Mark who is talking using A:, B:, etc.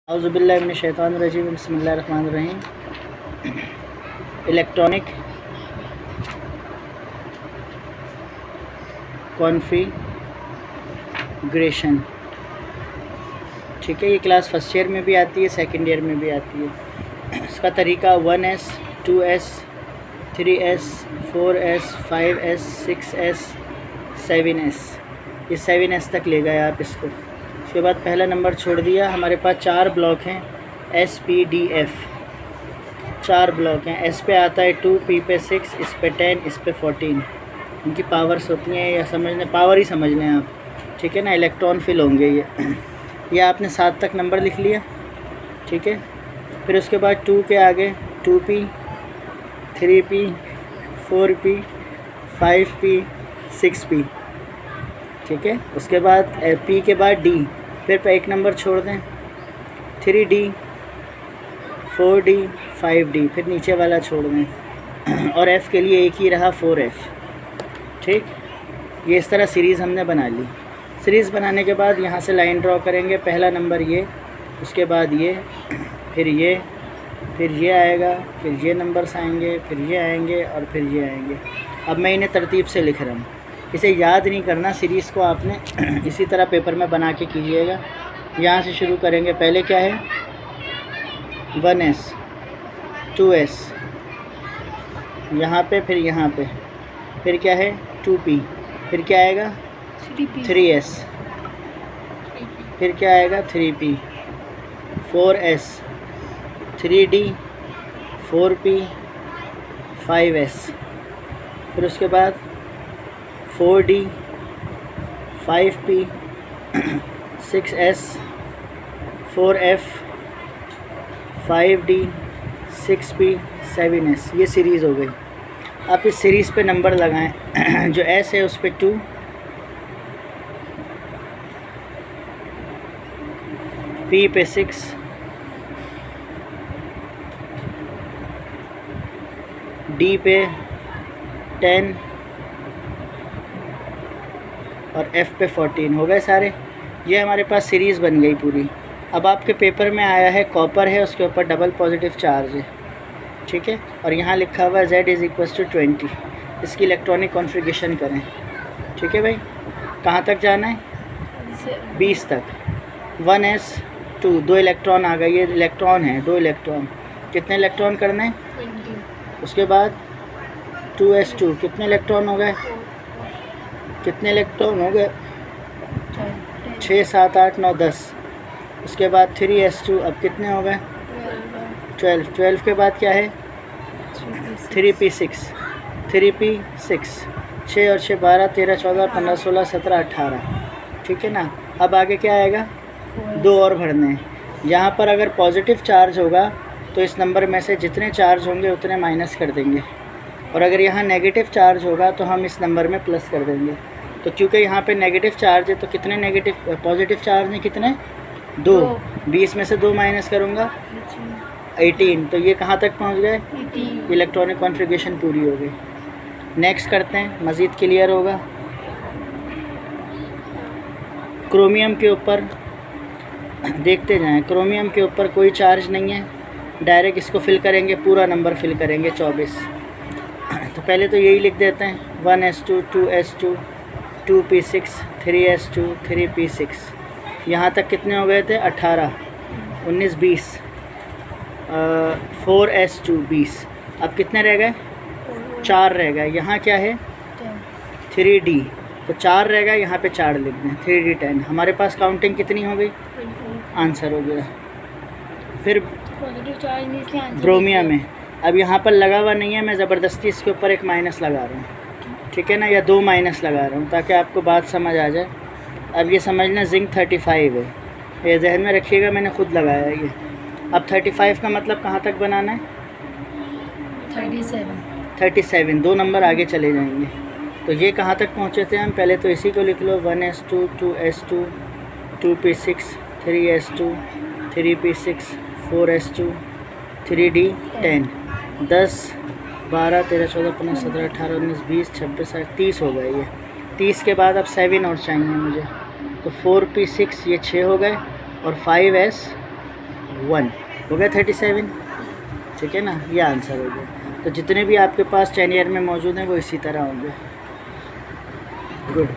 A: औज़ुबिल्लाहि मिनश्शैतानिर्रजीम बिस्मिल्लाहिर्रहमानिर्रहीम। Electronic configuration, ठीक है। ये क्लास फर्स्ट ईयर में भी आती है, सेकंड ईयर में भी आती है। इसका तरीका 1S 2S 3S 4S 5S 6S 7S, ये 7S तक ले गए आप इसको। उसके बाद पहला नंबर छोड़ दिया। हमारे पास 4 ब्लॉक हैं SPDF, 4 ब्लॉक हैं। S पे आता है 2, P पे 6, इस पे 10, इस पे 14। इनकी पावर्स होती हैं, या समझने पावर ही समझ लें आप, ठीक है ना। इलेक्ट्रॉन फिल होंगे ये आपने 7 तक नंबर लिख लिया, ठीक है। फिर उसके बाद 2 के आगे 2P 3P 4P 5P 6P, ठीक है। उसके बाद P के बाद D, फिर पे एक नंबर छोड़ दें 3D 4D 5D, फिर नीचे वाला छोड़ दें और F के लिए एक ही रहा 4F, ठीक। ये इस तरह सीरीज़ हमने बना ली। सीरीज़ बनाने के बाद यहाँ से लाइन ड्रॉ करेंगे। पहला नंबर ये, उसके बाद ये, फिर ये आएगा, फिर ये नंबर्स आएंगे, फिर ये आएंगे और फिर ये आएंगे। अब मैं इन्हें तरतीब से लिख रहा हूँ। इसे याद नहीं करना, सीरीज़ को आपने इसी तरह पेपर में बना के कीजिएगा। यहाँ से शुरू करेंगे। पहले क्या है 1S 2S, यहाँ पे, फिर यहाँ पे, फिर क्या है 2P, फिर क्या आएगा 3S, फिर क्या आएगा 3P 4S 3D 4P 5S, फिर उसके बाद 4D 5P 6S 4F 5D 6P 7S। ये सीरीज़ हो गई। आप इस सीरीज़ पे नंबर लगाएं। जो S है उस पे 2, P पे 6, D पे 10 और F पे 14। हो गए सारे। ये हमारे पास सीरीज़ बन गई पूरी। अब आपके पेपर में आया है कॉपर है, उसके ऊपर डबल पॉजिटिव चार्ज है, ठीक है। और यहाँ लिखा हुआ है Z = 20। इसकी इलेक्ट्रॉनिक कॉन्फ़िगरेशन करें, ठीक है भाई। कहाँ तक जाना है 20 तक। 1S 2, 2 इलेक्ट्रॉन आ गए। ये इलेक्ट्रॉन है, 2 इलेक्ट्रॉन। कितने इलेक्ट्रॉन करने हैं 20। उसके बाद 2S2, कितने इलेक्ट्रॉन हो गए, कितने इलेक्ट्रॉन हो गए 6 7 8 9 10। उसके बाद 3S2, अब कितने हो गए 12। 12 के बाद क्या है 3P6, 6 और 6 12 13 14 15 16 17 18, ठीक है ना। अब आगे क्या आएगा 2 और भरने हैं। यहाँ पर अगर पॉजिटिव चार्ज होगा तो इस नंबर में से जितने चार्ज होंगे उतने माइनस कर देंगे, और अगर यहाँ नेगेटिव चार्ज होगा तो हम इस नंबर में प्लस कर देंगे। तो क्योंकि यहाँ पे नेगेटिव चार्ज है तो कितने नेगेटिव पॉजिटिव चार्ज ने कितने 2, 20 में से 2 माइनस करूँगा 18। तो ये कहाँ तक पहुँच गए 18। इलेक्ट्रॉनिक कॉन्फ़िगरेशन पूरी हो गई। नेक्स्ट करते हैं, मज़ीद क्लियर होगा। क्रोमियम के ऊपर देखते जाएं। क्रोमियम के ऊपर कोई चार्ज नहीं है, डायरेक्ट इसको फिल करेंगे, पूरा नंबर फिल करेंगे 24। तो पहले तो यही लिख देते हैं 1S2 2S2 2P6 3S2 3P6। यहाँ तक कितने हो गए थे 18 19 20 4S2 20। अब कितने रह गए 4 रह गए। यहाँ क्या है 3D, तो 4 रह गए, यहाँ पे 4 लिख दें 3D 10। हमारे पास काउंटिंग कितनी हो गई, आंसर हो गया। फिर ब्रोमियम में, अब यहाँ पर लगा हुआ नहीं है, मैं ज़बरदस्ती इसके ऊपर एक माइनस लगा रहा हूँ, ठीक है ना, या 2 माइनस लगा रहा हूँ ताकि आपको बात समझ आ जाए। अब ये समझना जिंक 35 है, ये जहन में रखिएगा, मैंने खुद लगाया है ये। अब 35 का मतलब कहाँ तक बनाना है 37, 2 नंबर आगे चले जाएंगे। तो ये कहाँ तक पहुँचे थे हम, पहले तो इसी को लिख लो 1S2 2S2 2P6 3S2 3P6 4S2 3D 10 10 12 13 14 15 17 18 19 20 26 30 हो गए ये। 30 के बाद अब 7 और चाहिए मुझे, तो 4P6 ये 6 हो गए और 5S 1 हो गया 37। ठीक है ना, ये आंसर हो गया। तो जितने भी आपके पास 10 ईयर में मौजूद हैं वो इसी तरह होंगे। गुड।